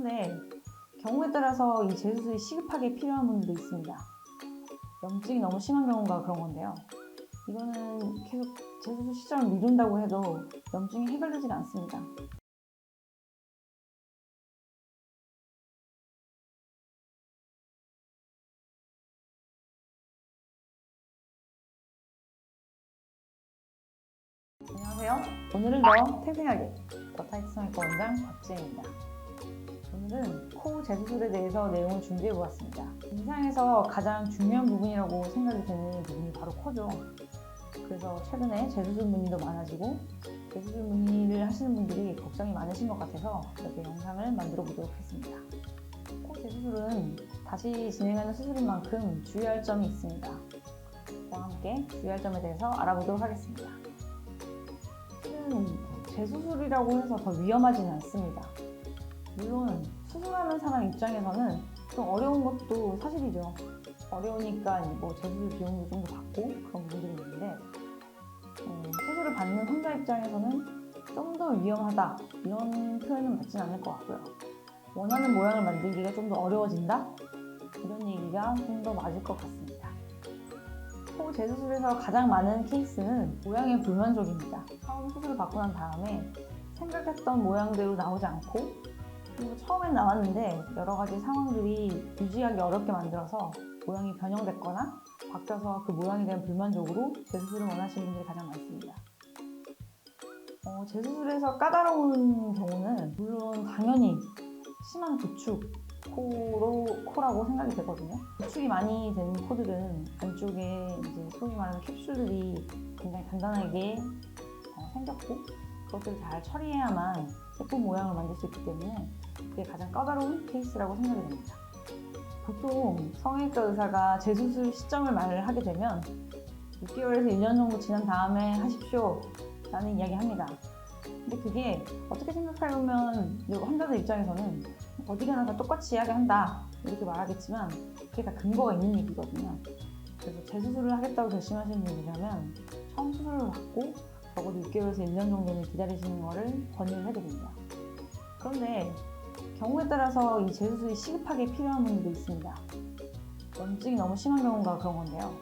그런데 경우에 따라서 이 재수술이 시급하게 필요한 분들도 있습니다. 염증이 너무 심한 경우가 그런 건데요. 이거는 계속 재수술 시점을 미룬다고 해도 염증이 해결되지 않습니다. 안녕하세요. 오늘은 더 탱탱하게 더 타이트 성형외과 원장 박지혜입니다. 오늘은 코 재수술에 대해서 내용을 준비해 보았습니다. 임상에서 가장 중요한 부분이라고 생각이 되는 부분이 바로 코죠. 그래서 최근에 재수술 문의도 많아지고 재수술 문의를 하시는 분들이 걱정이 많으신 것 같아서 이렇게 영상을 만들어 보도록 했습니다. 코 재수술은 다시 진행하는 수술인 만큼 주의할 점이 있습니다. 저와 함께 주의할 점에 대해서 알아보도록 하겠습니다. 재수술이라고 해서 더 위험하지는 않습니다. 물론 수술하는 사람 입장에서는 좀 어려운 것도 사실이죠. 어려우니까 재수술 비용도 좀 더 받고 그런 부분들이 있는데 수술을 받는 환자 입장에서는 좀 더 위험하다 이런 표현은 맞지는 않을 것 같고요. 원하는 모양을 만들기가 좀 더 어려워진다? 이런 얘기가 좀 더 맞을 것 같습니다. 코 재수술에서 가장 많은 케이스는 모양의 불만족입니다. 처음 수술을 받고 난 다음에 생각했던 모양대로 나오지 않고 그리고 처음엔 나왔는데 여러 가지 상황들이 유지하기 어렵게 만들어서 모양이 변형됐거나 바뀌어서 그 모양에 대한 불만족으로 재수술을 원하시는 분들이 가장 많습니다. 재수술에서 까다로운 경우는 물론 당연히 심한 구축, 코라고 생각이 되거든요. 구축이 많이 된 코들은 안쪽에 소위 말하는 캡슐들이 굉장히 단단하게 생겼고 그것들을 잘 처리해야만 예쁜 모양을 만들 수 있기 때문에 그게 가장 까다로운 케이스라고 생각이 됩니다. 보통 성형외과 의사가 재수술 시점을 말을 하게 되면 6개월에서 1년 정도 지난 다음에 하십시오 라는 이야기 합니다. 근데 그게 어떻게 생각해보면 환자들 입장에서는 어디 가나 다 똑같이 이야기한다 이렇게 말하겠지만 그게 다 근거가 있는 얘기거든요. 그래서 재수술을 하겠다고 결심하시는 분이라면 처음 수술을 받고 적어도 6개월에서 1년 정도는 기다리시는 거를 권유를 해드립니다. 그런데 경우에 따라서 이 재수술이 시급하게 필요한 분들도 있습니다. 염증이 너무 심한 경우가 그런 건데요.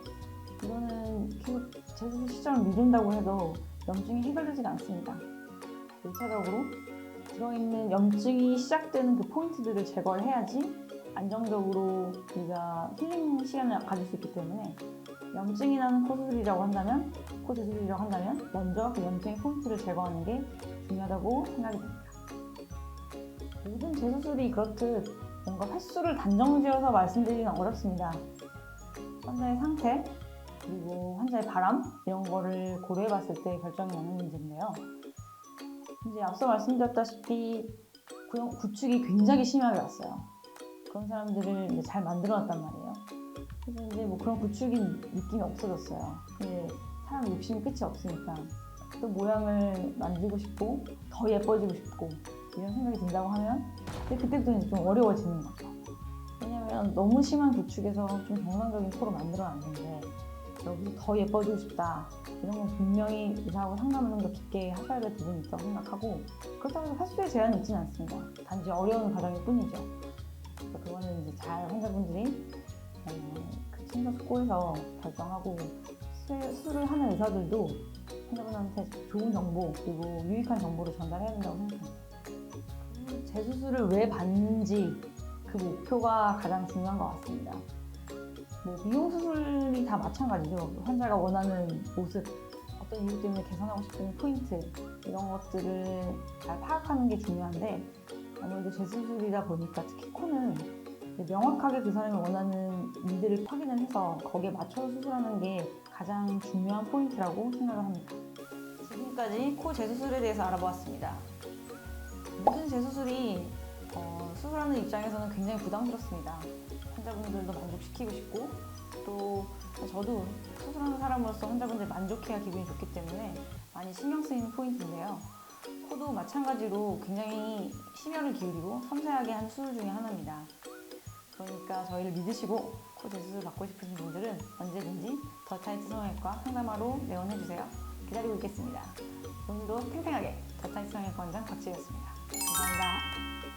이거는 계속 재수술 시점을 미룬다고 해도 염증이 해결되지 않습니다. 1차적으로 들어있는 염증이 시작되는 그 포인트들을 제거를 해야지 안정적으로 우리가 힐링 시간을 가질 수 있기 때문에 염증이 나는 코 재수술이라고 한다면 먼저 그 염증의 포인트를 제거하는 게 중요하다고 생각이 됩니다. 모든 재수술이 그렇듯 뭔가 횟수를 단정지어서 말씀드리기는 어렵습니다. 환자의 상태 그리고 환자의 바람 이런 거를 고려해 봤을 때 결정이 나는 문제인데요. 이제 앞서 말씀드렸다시피 구축이 굉장히 심하게 왔어요. 그런 사람들을 잘 만들어 놨단 말이에요. 그래서 이제 그런 구축이 느낌이 없어졌어요. 근데 사람 욕심이 끝이 없으니까 또 모양을 만들고 싶고 더 예뻐지고 싶고 이런 생각이 든다고 하면 그때부터 이제 좀 어려워지는 거죠. 왜냐면 너무 심한 구축에서 좀 정상적인 코로 만들어 놨는데 여기서 더 예뻐지고 싶다 이런 건 분명히 의사하고 상담을 좀 더 깊게 하셔야 될 부분이 있다고 생각하고 그렇다고 해서 횟수에 제한이 있지는 않습니다. 단지 어려운 과정일 뿐이죠. 그래서 그거는 이제 잘 환자분들이 그 심사숙고해서 결정하고 수술을 하는 의사들도 환자분한테 좋은 정보 그리고 유익한 정보를 전달해야 된다고 생각합니다. 재수술을 왜 받는지 그 목표가 가장 중요한 것 같습니다. 미용 수술이 다 마찬가지죠. 환자가 원하는 모습, 어떤 이유 때문에 개선하고 싶은 포인트 이런 것들을 잘 파악하는 게 중요한데 아무래도 재수술이다 보니까 특히 코는 명확하게 그 사람이 원하는 일들을 확인을 해서 거기에 맞춰서 수술하는 게 가장 중요한 포인트라고 생각을 합니다. 지금까지 코 재수술에 대해서 알아보았습니다. 모든 재수술이 수술하는 입장에서는 굉장히 부담스럽습니다. 환자분들도 만족시키고 싶고 또 저도 수술하는 사람으로서 환자분들 만족해야 기분이 좋기 때문에 많이 신경 쓰이는 포인트인데요. 코도 마찬가지로 굉장히 심혈을 기울이고 섬세하게 한 수술 중에 하나입니다. 그러니까 저희를 믿으시고 코 재수술 받고 싶으신 분들은 언제든지 더 타이트 성형외과 상담하러 내원해주세요. 기다리고 있겠습니다. 오늘도 탱탱하게 더 타이트 성형외과 원장 박지혜였습니다. 감사합니다.